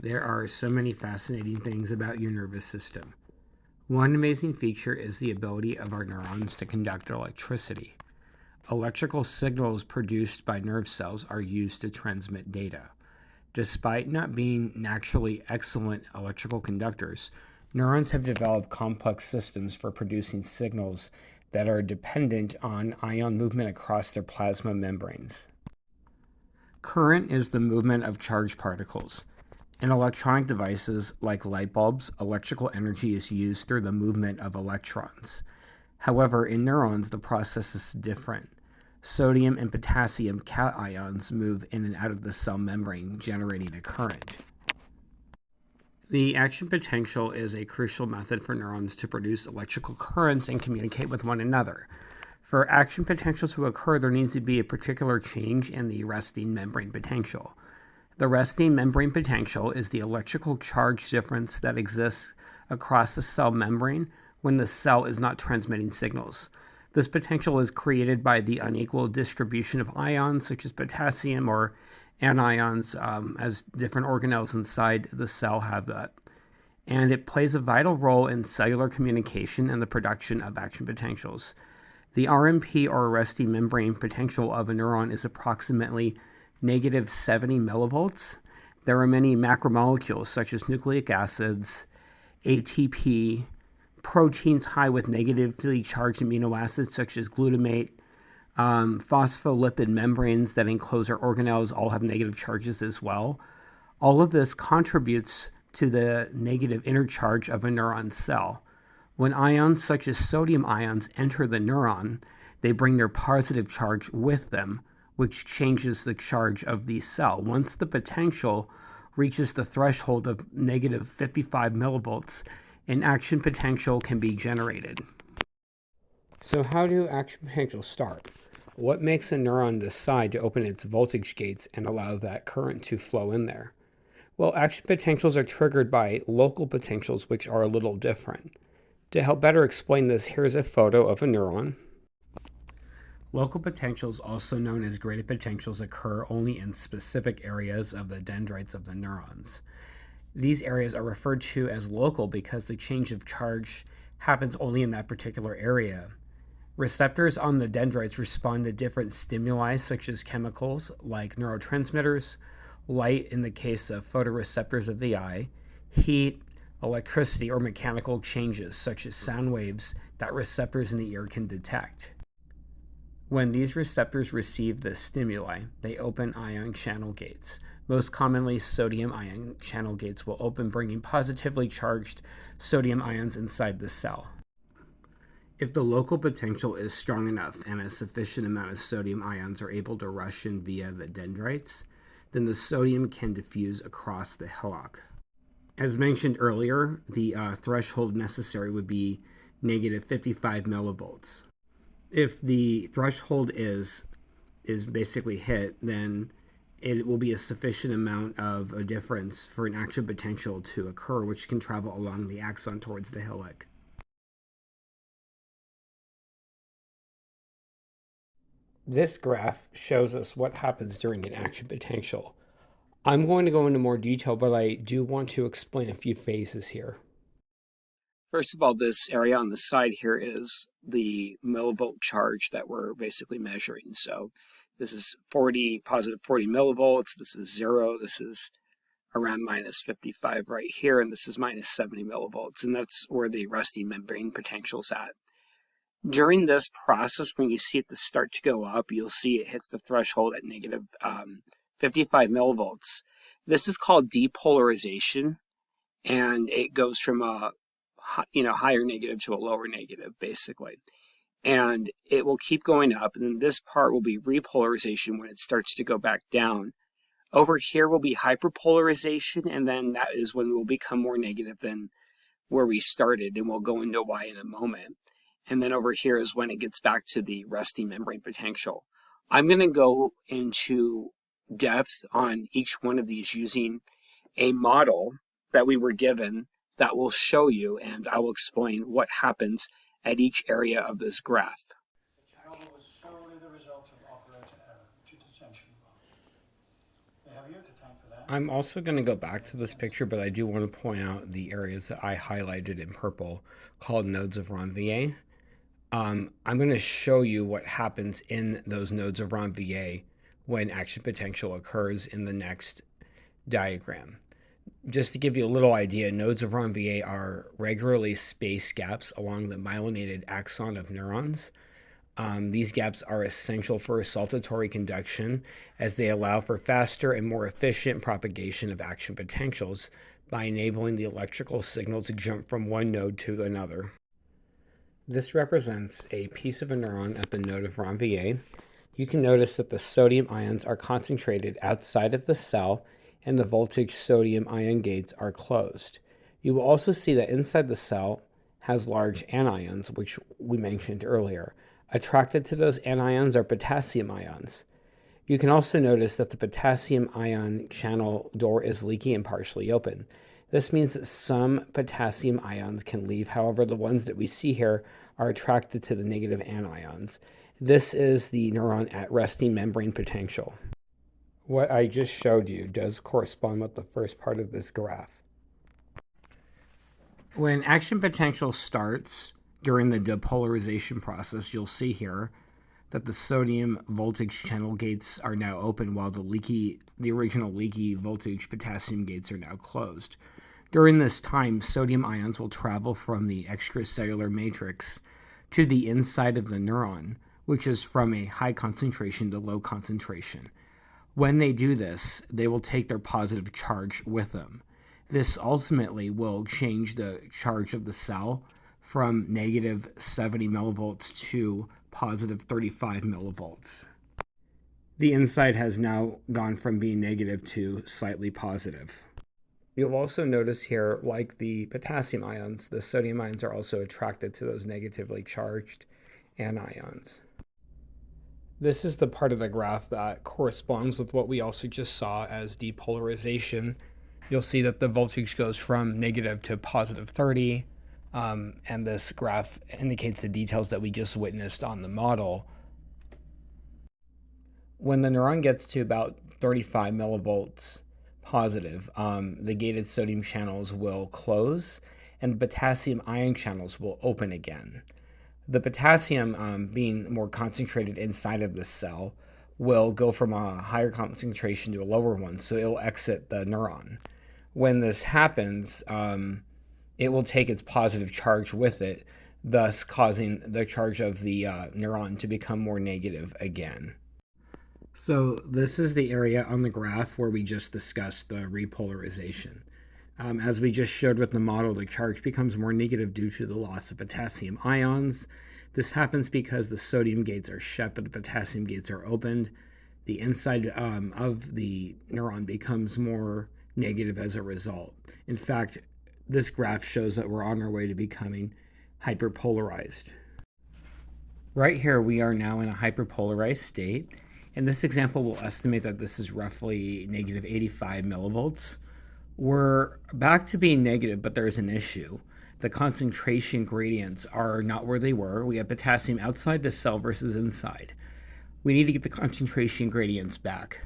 There are so many fascinating things about your nervous system. One amazing feature is the ability of our neurons to conduct electricity. Electrical signals produced by nerve cells are used to transmit data. Despite not being naturally excellent electrical conductors, neurons have developed complex systems for producing signals that are dependent on ion movement across their plasma membranes. Current is the movement of charged particles. In electronic devices like light bulbs, electrical energy is used through the movement of electrons. However, in neurons, the process is different. Sodium and potassium cations move in and out of the cell membrane, generating a current. The action potential is a crucial method for neurons to produce electrical currents and communicate with one another. For action potential to occur, there needs to be a particular change in the resting membrane potential. The resting membrane potential is the electrical charge difference that exists across the cell membrane when the cell is not transmitting signals. This potential is created by the unequal distribution of ions such as potassium or anions, as different organelles inside the cell have that. And it plays a vital role in cellular communication and the production of action potentials. The RMP, or resting membrane potential of a neuron, is approximately negative 70 millivolts. There are many macromolecules such as nucleic acids, ATP, proteins high with negatively charged amino acids such as glutamate, phospholipid membranes that enclose our organelles all have negative charges as well. All of this contributes to the negative inner charge of a neuron cell. When ions such as sodium ions enter the neuron, they bring their positive charge with them, which changes the charge of the cell. Once the potential reaches the threshold of negative 55 millivolts, an action potential can be generated. So how do action potentials start? What makes a neuron decide to open its voltage gates and allow that current to flow in there? Well, action potentials are triggered by local potentials, which are a little different. To help better explain this, here's a photo of a neuron. Local potentials, also known as graded potentials, occur only in specific areas of the dendrites of the neurons. These areas are referred to as local because the change of charge happens only in that particular area. Receptors on the dendrites respond to different stimuli, such as chemicals like neurotransmitters, light in the case of photoreceptors of the eye, heat, electricity, or mechanical changes, such as sound waves that receptors in the ear can detect. When these receptors receive the stimuli, they open ion channel gates. Most commonly, sodium ion channel gates will open, bringing positively charged sodium ions inside the cell. If the local potential is strong enough and a sufficient amount of sodium ions are able to rush in via the dendrites, then the sodium can diffuse across the hillock. As mentioned earlier, the threshold necessary would be negative 55 millivolts. If the threshold is basically hit, then it will be a sufficient amount of a difference for an action potential to occur, which can travel along the axon towards the hillock. This graph shows us what happens during an action potential. I'm going to go into more detail, but I do want to explain a few phases here. First of all, this area on the side here is the millivolt charge that we're basically measuring. So this is positive 40 millivolts, this is 0, this is around minus 55 right here, and this is minus 70 millivolts, and that's where the resting membrane potential's at. During this process, when you see it start to go up, you'll see it hits the threshold at negative 55 millivolts. This is called depolarization, and it goes from a higher negative to a lower negative, basically. And it will keep going up, and then this part will be repolarization when it starts to go back down. Over here will be hyperpolarization, and then that is when we'll become more negative than where we started, and we'll go into why in a moment. And then over here is when it gets back to the resting membrane potential. I'm going to go into depth on each one of these using a model that we were given that will show you, and I will explain what happens at each area of this graph. The channel was solely the result of operator error due to sensing wrong. We have you to thank for that. I'm also going to go back to this picture, but I do want to point out the areas that I highlighted in purple called nodes of Ranvier. I'm going to show you what happens in those nodes of Ranvier when action potential occurs in the next diagram. Just to give you a little idea, nodes of Ranvier are regularly spaced gaps along the myelinated axon of neurons. These gaps are essential for saltatory conduction as they allow for faster and more efficient propagation of action potentials by enabling the electrical signal to jump from one node to another. This represents a piece of a neuron at the node of Ranvier. You can notice that the sodium ions are concentrated outside of the cell and the voltage sodium ion gates are closed. You will also see that inside the cell has large anions, which we mentioned earlier. Attracted to those anions are potassium ions. You can also notice that the potassium ion channel door is leaky and partially open. This means that some potassium ions can leave. However, the ones that we see here are attracted to the negative anions. This is the neuron at resting membrane potential. What I just showed you does correspond with the first part of this graph. When action potential starts during the depolarization process, you'll see here that the sodium voltage channel gates are now open while the original leaky voltage potassium gates are now closed. During this time, sodium ions will travel from the extracellular matrix to the inside of the neuron, which is from a high concentration to low concentration. When they do this, they will take their positive charge with them. This ultimately will change the charge of the cell from negative 70 millivolts to positive 35 millivolts. The inside has now gone from being negative to slightly positive. You'll also notice here, like the potassium ions, the sodium ions are also attracted to those negatively charged anions. This is the part of the graph that corresponds with what we also just saw as depolarization. You'll see that the voltage goes from negative to positive 30, and this graph indicates the details that we just witnessed on the model. When the neuron gets to about 35 millivolts positive, the gated sodium channels will close and the potassium ion channels will open again. The potassium, being more concentrated inside of the cell, will go from a higher concentration to a lower one, so it will exit the neuron. When this happens, it will take its positive charge with it, thus causing the charge of the neuron to become more negative again. So this is the area on the graph where we just discussed the repolarization. As we just showed with the model, the charge becomes more negative due to the loss of potassium ions. This happens because the sodium gates are shut, but the potassium gates are opened. The inside of the neuron becomes more negative as a result. In fact, this graph shows that we're on our way to becoming hyperpolarized. Right here, we are now in a hyperpolarized state. In this example, we'll estimate that this is roughly negative 85 millivolts. We're back to being negative, but there's an issue. The concentration gradients are not where they were. We have potassium outside the cell versus inside. We need to get the concentration gradients back.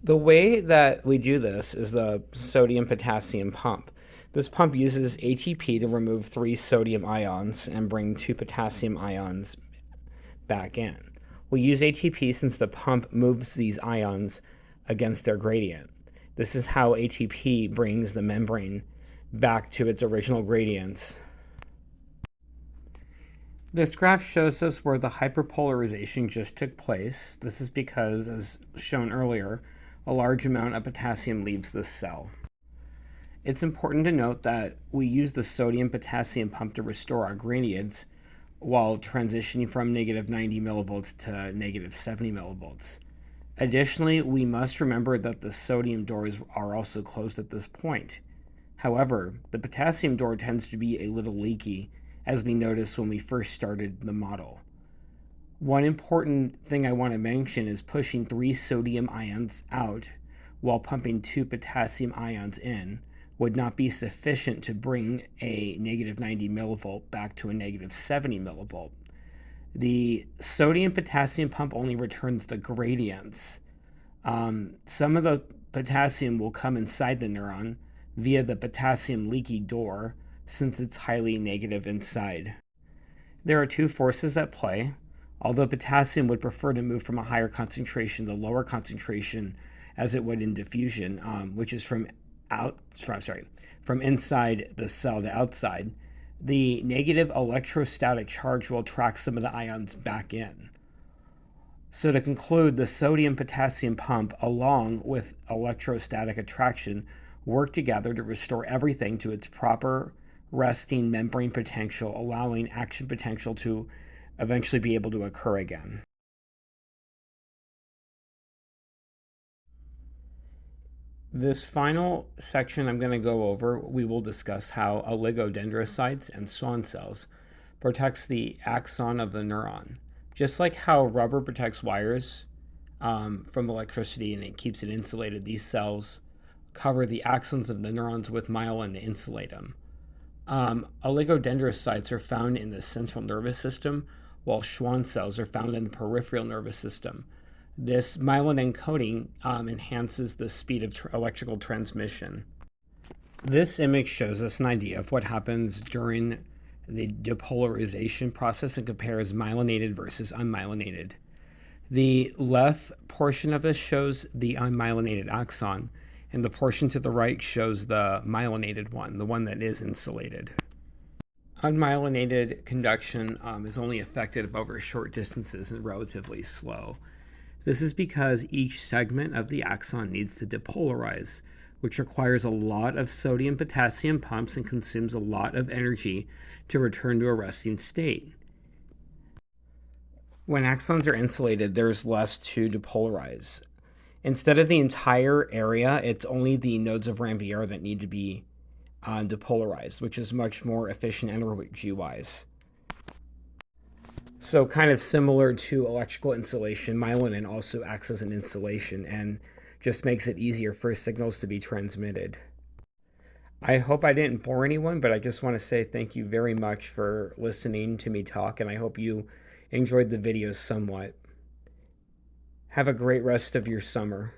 The way that we do this is the sodium-potassium pump. This pump uses ATP to remove 3 sodium ions and bring 2 potassium ions back in. We use ATP since the pump moves these ions against their gradient. This is how ATP brings the membrane back to its original gradients. This graph shows us where the hyperpolarization just took place. This is because, as shown earlier, a large amount of potassium leaves the cell. It's important to note that we use the sodium-potassium pump to restore our gradients while transitioning from negative 90 millivolts to negative 70 millivolts. Additionally, we must remember that the sodium doors are also closed at this point. However, the potassium door tends to be a little leaky, as we noticed when we first started the model. One important thing I want to mention is pushing 3 sodium ions out while pumping 2 potassium ions in would not be sufficient to bring a negative 90 millivolt back to a negative 70 millivolt. The sodium-potassium pump only returns the gradients Some of the potassium will come inside the neuron via the potassium leaky door, since it's highly negative inside. There are two forces at play. Although potassium would prefer to move from a higher concentration to lower concentration, as it would in diffusion, which is from inside the cell to outside, the negative electrostatic charge will attract some of the ions back in. So to conclude, the sodium-potassium pump, along with electrostatic attraction, work together to restore everything to its proper resting membrane potential, allowing action potential to eventually be able to occur again. This final section I'm going to go over, we will discuss how oligodendrocytes and Schwann cells protects the axon of the neuron. Just like how rubber protects wires from electricity and it keeps it insulated, these cells cover the axons of the neurons with myelin to insulate them. Oligodendrocytes are found in the central nervous system, while Schwann cells are found in the peripheral nervous system. This myelin encoding enhances the speed of electrical transmission. This image shows us an idea of what happens during the depolarization process and compares myelinated versus unmyelinated. The left portion of this shows the unmyelinated axon, and the portion to the right shows the myelinated one, the one that is insulated. Unmyelinated conduction is only effective over short distances and relatively slow. This is because each segment of the axon needs to depolarize, which requires a lot of sodium-potassium pumps and consumes a lot of energy to return to a resting state. When axons are insulated, there's less to depolarize. Instead of the entire area, it's only the nodes of Ranvier that need to be depolarized, which is much more efficient energy-wise. So kind of similar to electrical insulation, myelin also acts as an insulation and just makes it easier for signals to be transmitted. I hope I didn't bore anyone, but I just want to say thank you very much for listening to me talk, and I hope you enjoyed the videos somewhat. Have a great rest of your summer.